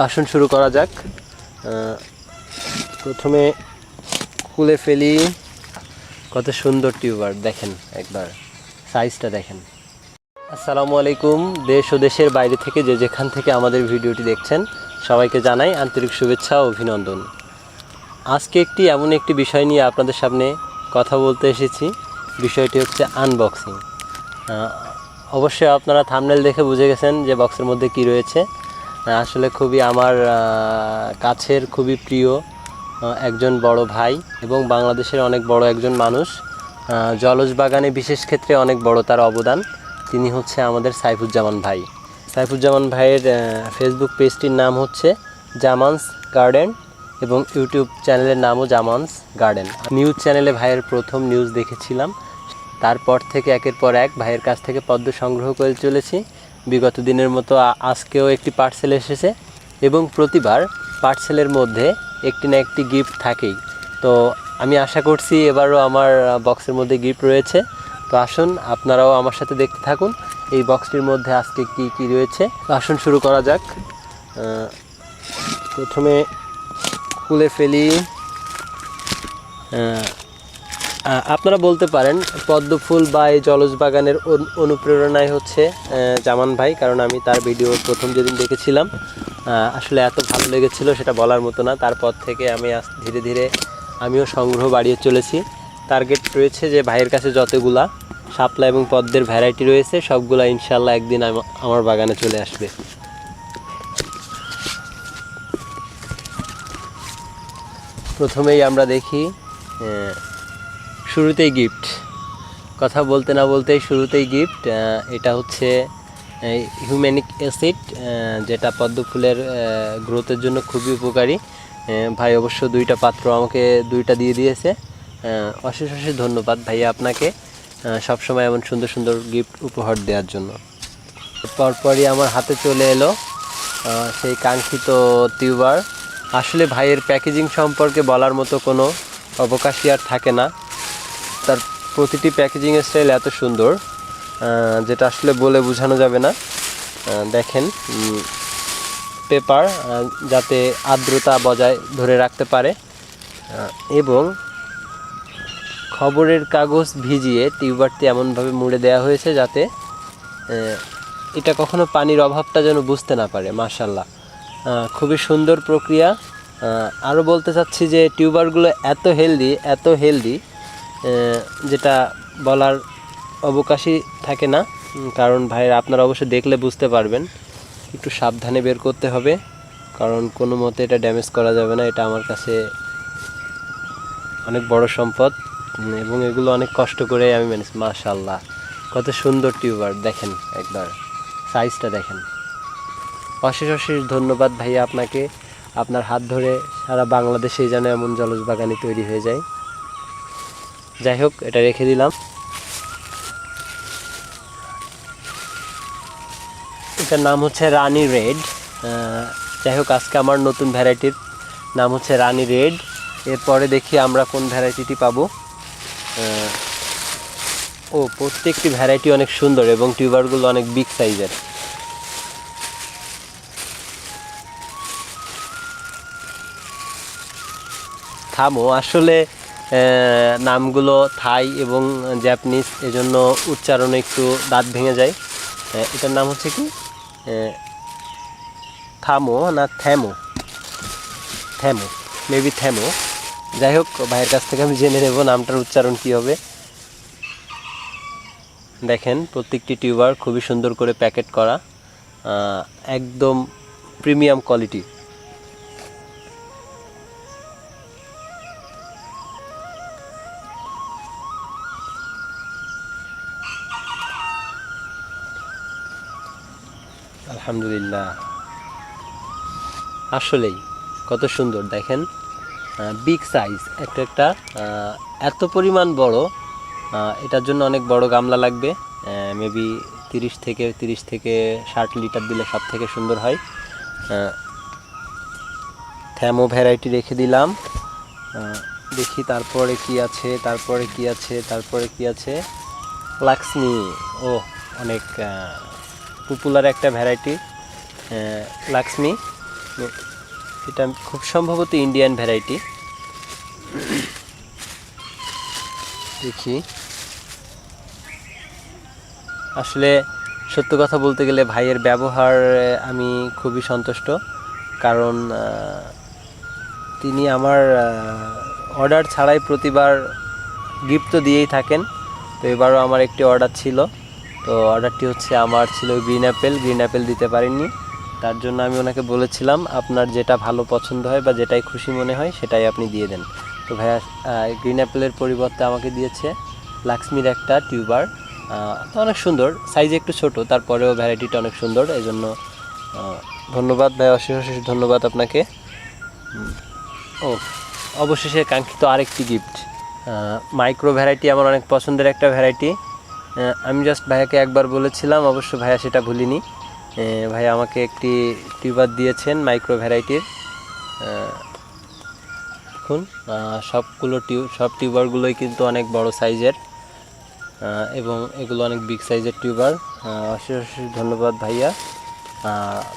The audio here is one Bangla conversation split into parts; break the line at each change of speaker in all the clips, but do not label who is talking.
আসুন শুরু করা যাক। প্রথমে খুলে ফেলি। কত সুন্দর টিউবার, দেখেন একবার সাইজটা দেখেন। আসসালামু আলাইকুম। দেশ ও দেশের বাইরে থেকে যে যেখান থেকে আমাদের ভিডিওটি দেখছেন সবাইকে জানাই আন্তরিক শুভেচ্ছা ও অভিনন্দন। আজকে এমন একটি বিষয় নিয়ে আপনাদের সামনে কথা বলতে এসেছি। বিষয়টি হচ্ছে আনবক্সিং। অবশ্যই আপনারা থাম্বনেল দেখে বুঝে গেছেন যে বক্সের মধ্যে কি রয়েছে। আসলে খুবই আমার কাছের, খুবই প্রিয় একজন বড় ভাই এবং বাংলাদেশের অনেক বড় একজন মানুষ। জলজ বাগানে বিশেষ ক্ষেত্রে অনেক বড় তার অবদান। তিনি হচ্ছে আমাদের সাইফুজ্জামান ভাই। সাইফুজ্জামান ভাইয়ের ফেসবুক পেজটির নাম হচ্ছে জামানস গার্ডেন এবং ইউটিউব চ্যানেলের নামও জামানস গার্ডেন। নিউজ চ্যানেলে ভাইয়ের প্রথম নিউজ দেখেছিলাম, তারপর থেকে একের পর এক ভাইয়ের কাছ থেকে পদ্ম সংগ্রহ করে চলেছি। বিগত দিনের মতো আজকেও একটি পার্সেল এসেছে এবং প্রতিবার পার্সেলের মধ্যে একটি না একটি গিফট থাকেই। তো আমি আশা করছি এবারও আমার বক্সের মধ্যে গিফট রয়েছে। তো আসুন আপনারাও আমার সাথে দেখতে থাকুন এই বক্সটির মধ্যে আজকে কি কি রয়েছে। আসুন শুরু করা যাক। প্রথমে খুলে ফেলি। আপনারা বলতে পারেন পদ্ম ফুল বা এই জলজ বাগানের অনুপ্রেরণায় হচ্ছে জামান ভাই, কারণ আমি তার ভিডিও প্রথম যেদিন দেখেছিলাম আসলে এত ভালো লেগেছিল সেটা বলার মতো না। তারপর থেকে আমি ধীরে ধীরে আমিও সংগ্রহ বাড়িয়ে চলেছি। টার্গেট রয়েছে যে ভাইয়ের কাছে যতগুলা শাপলা এবং পদ্মের ভ্যারাইটি রয়েছে সবগুলা ইনশাল্লাহ একদিন আমার বাগানে চলে আসবে। প্রথমেই আমরা দেখি শুরুতেই গিফট। কথা বলতে না বলতেই শুরুতেই গিফট। এটা হচ্ছে হিউম্যানিক অ্যাসিড, যেটা পদ্ম ফুলের গ্রোথের জন্য খুবই উপকারী। ভাই অবশ্য দুইটা পাত্র আমাকে দুইটা দিয়ে দিয়েছে। অশেষ অশেষ ধন্যবাদ ভাইয়া আপনাকে, সবসময় এমন সুন্দর সুন্দর গিফট উপহার দেওয়ার জন্য। পরপরই আমার হাতে চলে এলো সেই কাঙ্ক্ষিত টিউবার। আসলে ভাইয়ের প্যাকেজিং সম্পর্কে বলার মতো কোনো অবকাশই আর থাকে না। তার প্রতিটি প্যাকেজিংয়ের স্টাইল এত সুন্দর যেটা আসলে বলে বোঝানো যাবে না। দেখেন, পেপার যাতে আর্দ্রতা বজায় ধরে রাখতে পারে এবং খবরের কাগজ ভিজিয়ে টিউবারটি এমনভাবে মুড়ে দেওয়া হয়েছে যাতে এটা কখনো পানির অভাবটা যেন বুঝতে না পারে। মাশাআল্লাহ, খুবই সুন্দর প্রক্রিয়া। আরও বলতে চাচ্ছি যে টিউবারগুলো এত হেলদি যেটা বলার অবকাশই থাকে না। কারণ ভাইয়ের আপনারা অবশ্যই দেখলে বুঝতে পারবেন, একটু সাবধানে বের করতে হবে, কারণ কোনো মতে এটা ড্যামেজ করা যাবে না। এটা আমার কাছে অনেক বড় সম্পদ এবং এগুলো অনেক কষ্ট করে আমি ম্যানেজ। মাশাআল্লাহ, কত সুন্দর টিউবার, দেখেন একবার সাইজটা দেখেন। অশেষ অশেষ ধন্যবাদ ভাইয়া আপনাকে। আপনার হাত ধরে সারা বাংলাদেশেই যেন এমন জলজ বাগানি তৈরি হয়ে যায়। যাই হোক, এটা রেখে দিলাম। এটার নাম হচ্ছে রানি রেড। যাই হোক, আজকে আমার নতুন ভ্যারাইটির নাম হচ্ছে রানি রেড। এরপরে দেখি আমরা কোন ভ্যারাইটিটি পাবো। প্রত্যেকটি ভ্যারাইটি অনেক সুন্দর এবং টিউবারগুলো অনেক বিগ সাইজের। থামো, আসলে নামগুলো থাই এবং জাপানিজ, এজন্য উচ্চারণে একটু দাঁত ভেঙে যায়। এটার নাম হচ্ছে কি থামো না থ্যামো, মেবি থ্যামো। যাই হোক, ভাইয়ের কাছ থেকে আমি জেনে নেব নামটার উচ্চারণ কী হবে। দেখেন, প্রত্যেকটি টিউবার খুবই সুন্দর করে প্যাকেট করা, একদম প্রিমিয়াম কোয়ালিটি। আলহামদুলিল্লাহ, আসলেই কত সুন্দর দেখেন, বিগ সাইজ একটা এত পরিমাণ বড়। এটার জন্য অনেক বড় গামলা লাগবে, মেবি 30 থেকে 60 লিটার দিলে সব থেকে সুন্দর হয়। থ্যামো ভ্যারাইটি রেখে দিলাম। দেখি তারপরে কি আছে। লাক্সমি, অনেক পপুলার একটা ভ্যারাইটি লাক্সমি। এটা খুব সম্ভবত ইন্ডিয়ান ভ্যারাইটি। দেখি, আসলে সত্য কথা বলতে গেলে ভাইয়ের ব্যবহার আমি খুবই সন্তুষ্ট, কারণ তিনি আমার অর্ডার ছাড়াই প্রতিবার গিফট তো দিয়েই থাকেন। তো এবারও আমার একটি অর্ডার ছিল, তো অর্ডারটি হচ্ছে আমার ছিল গ্রিন অ্যাপেল দিতে পারেননি। তার জন্য আমি ওনাকে বলেছিলাম আপনার যেটা ভালো পছন্দ হয় বা যেটাই খুশি মনে হয় সেটাই আপনি দিয়ে দেন। তো ভাইয়া গ্রিন অ্যাপেলের পরিবর্তে আমাকে দিয়েছে লাক্সমির একটা টিউবার। তো অনেক সুন্দর, সাইজে একটু ছোট, তারপরেও ভ্যারাইটিটা অনেক সুন্দর। এই জন্য ধন্যবাদ ভাই, অশেষ অশেষ ধন্যবাদ আপনাকে। ও অবশেষে কাঙ্ক্ষিত আরেকটি গিফট, মাইক্রো ভ্যারাইটি আমার অনেক পছন্দের একটা ভ্যারাইটি। আমি জাস্ট ভাইয়াকে একবার বলেছিলাম, অবশ্য ভাইয়া সেটা ভুলিনি। ভাইয়া আমাকে একটি টিউবার দিয়েছেন মাইক্রো ভ্যারাইটির। দেখুন, সব টিউবারগুলোই কিন্তু অনেক বড় সাইজের, এবং এগুলো অনেক বিগ সাইজের টিউবার। অশেষ অশেষ ধন্যবাদ ভাইয়া।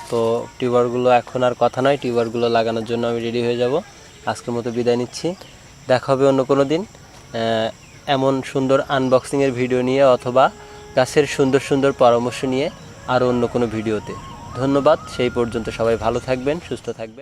তো টিউবারগুলো এখন আর কথা নয়, টিউবারগুলো লাগানোর জন্য আমি রেডি হয়ে যাব। আজকের মতো বিদায় নিচ্ছি, দেখা হবে অন্য কোনো দিন এমন সুন্দর আনবক্সিংয়ের ভিডিও নিয়ে, অথবা গাছের সুন্দর সুন্দর পরামর্শ নিয়ে আরও অন্য কোনো ভিডিওতে। ধন্যবাদ, সেই পর্যন্ত সবাই ভালো থাকবেন, সুস্থ থাকবেন।